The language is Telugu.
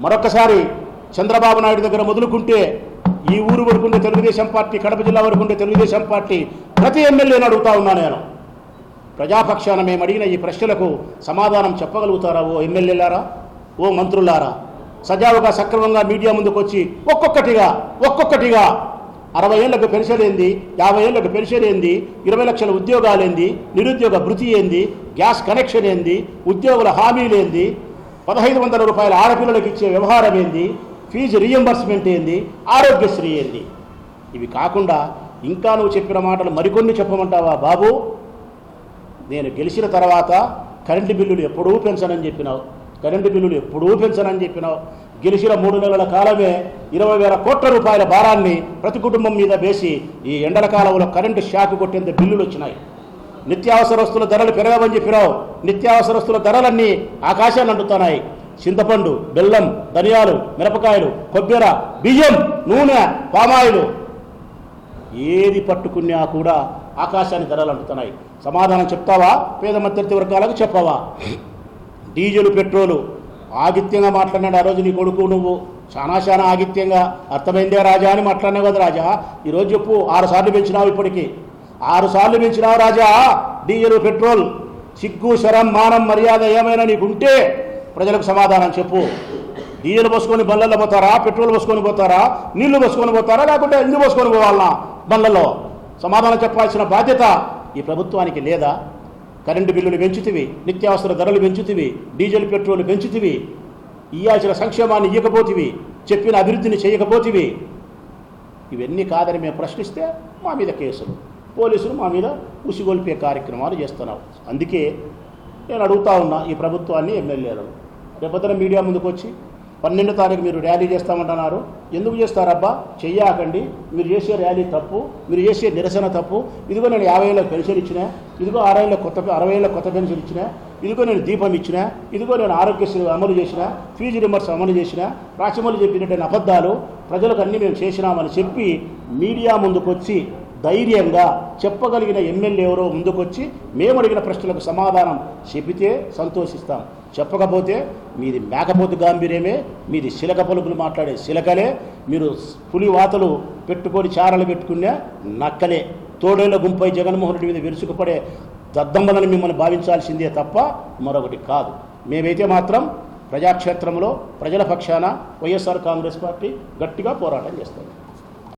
మరొకసారి చంద్రబాబు నాయుడు దగ్గర మొదలుకుంటే ఈ ఊరు వరకు ఉండే తెలుగుదేశం పార్టీ, కడప జిల్లా వరకు ఉండే తెలుగుదేశం పార్టీ ప్రతి ఎమ్మెల్యేని అడుగుతా ఉన్నా నేను, ప్రజాపక్షాన మేము అడిగిన ఈ ప్రశ్నలకు సమాధానం చెప్పగలుగుతారా ఓ ఎమ్మెల్యేలారా, ఓ మంత్రులారా? సజావుగా సక్రమంగా మీడియా ముందుకు వచ్చి ఒక్కొక్కటిగా 60 ఏళ్లకు పెన్షన్ ఏంది, 50 ఏళ్లకు పెన్షన్ ఏంది, 20 లక్షల ఉద్యోగాలేంది, నిరుద్యోగ భృతి ఏంది, గ్యాస్ కనెక్షన్ ఏంది, ఉద్యోగుల హామీలేంది, 1500 రూపాయల ఆడపిల్లలకు ఇచ్చే వ్యవహారం ఏంది, ఫీజు రీఎంబర్స్మెంట్ ఏంది, ఆరోగ్యశ్రీ ఏంది? ఇవి కాకుండా ఇంకా నువ్వు చెప్పిన మాటలు మరికొన్ని చెప్పమంటావా బాబు? నేను గెలిచిన తర్వాత కరెంటు బిల్లులు ఎప్పుడూ పెంచనని చెప్పినావు, గెలిచిన 3 నెలల కాలమే 20,000 కోట్ల రూపాయల భారాన్ని ప్రతి కుటుంబం మీద వేసి ఈ ఎండల కాలంలో కరెంటు షాక్ కొట్టేంత బిల్లులు వచ్చినాయి. నిత్యావసర వస్తువుల ధరలు పెరగవని చెప్పినావు, నిత్యావసర వస్తువుల ధరలన్నీ ఆకాశాన్ని అంటుతున్నాయి. చింతపండు, బెల్లం, ధనియాలు, మిరపకాయలు, కొబ్బెర, బియ్యం, నూనె, పామాయిలు ఏది పట్టుకున్నా కూడా ఆకాశాన్ని ధరలు అంటుతున్నాయి. సమాధానం చెప్తావా? పేద మధ్యవర్తి వర్గాలకు చెప్పవా? డీజిల్, పెట్రోలు ఆగిత్యంగా మాట్లాడినాడు ఆ రోజు నీ కొడుకు, నువ్వు చాలా ఆగిత్యంగా. అర్థమైందే రాజా అని మాట్లాడినావు కదా రాజా. ఈరోజు చెప్పు, 6 సార్లు పెంచినావు, ఇప్పటికీ 6 సార్లు పెంచినావు రాజా డీజిల్, పెట్రోల్. సిగ్గు, శరం, మానం, మర్యాద ఏమైనా నీకుంటే ప్రజలకు సమాధానం చెప్పు. డీజిల్ పోసుకొని బండ్లలో పోతారా, పెట్రోల్ పోసుకొని పోతారా, నీళ్లు పోసుకొని పోతారా, లేకుంటే ఇందు పోసుకొని పోవాలన్నా బండ్లలో? సమాధానం చెప్పాల్సిన బాధ్యత ఈ ప్రభుత్వానికి లేదా? కరెంటు బిల్లులు పెంచుతివి, నిత్యావసర ధరలు పెంచుతివి, డీజిల్, పెట్రోల్ పెంచుతివి, ఇయ్యాల్సిన సంక్షేమాన్ని ఇవ్వకపోతివి, చెప్పిన అభివృద్ధిని చేయకపోతివి. ఇవన్నీ కాదని మేము ప్రశ్నిస్తే మా మీద కేసులు, పోలీసులు మా మీద ఉసిగొల్పే కార్యక్రమాలు చేస్తున్నావు. అందుకే నేను అడుగుతా ఉన్నా ఈ ప్రభుత్వాన్ని, ఎమ్మెల్యేలను, రేపొద్దున మీడియా ముందుకు వచ్చి 12వ తారీఖు మీరు ర్యాలీ చేస్తామంటున్నారు. ఎందుకు చేస్తారబ్బా? చెయ్యాకండి. మీరు చేసే ర్యాలీ తప్పు, మీరు చేసే నిరసన తప్పు. ఇదిగో నేను 50 ఏళ్ళకి పెన్షన్ ఇచ్చినా, ఇదిగో 60 ఏళ్ళకి కొత్త పెన్షన్ ఇచ్చినా, ఇదిగో నేను దీపం ఇచ్చినా, ఇదిగో నేను ఆరోగ్యశ్రీ అమలు చేసిన, ఫీజు రిమర్స్ అమలు చేసిన, రాచమల్లి చెప్పినటువంటి అబద్ధాలు ప్రజలకు అన్నీ మేము చేసినామని చెప్పి మీడియా ముందుకొచ్చి ధైర్యంగా చెప్పగలిగిన ఎమ్మెల్యే ఎవరో ముందుకొచ్చి మేము అడిగిన ప్రశ్నలకు సమాధానం చెబితే సంతోషిస్తాం. చెప్పకపోతే మీది మేకపోతు గాంభీర్యమే, మీది శిలక పలుకులు మాట్లాడే శిలకలే, మీరు పులి వాతలు పెట్టుకొని చారలు పెట్టుకునే నక్కలే, తోడేళ్ల గుంపై జగన్మోహన్ రెడ్డి మీద విరుచుకుపడే దద్దమ్మలను మిమ్మల్ని భావించాల్సిందే తప్ప మరొకటి కాదు. మేమైతే మాత్రం ప్రజాక్షేత్రంలో ప్రజల పక్షాన వైఎస్ఆర్ కాంగ్రెస్ పార్టీ గట్టిగా పోరాటం చేస్తాం.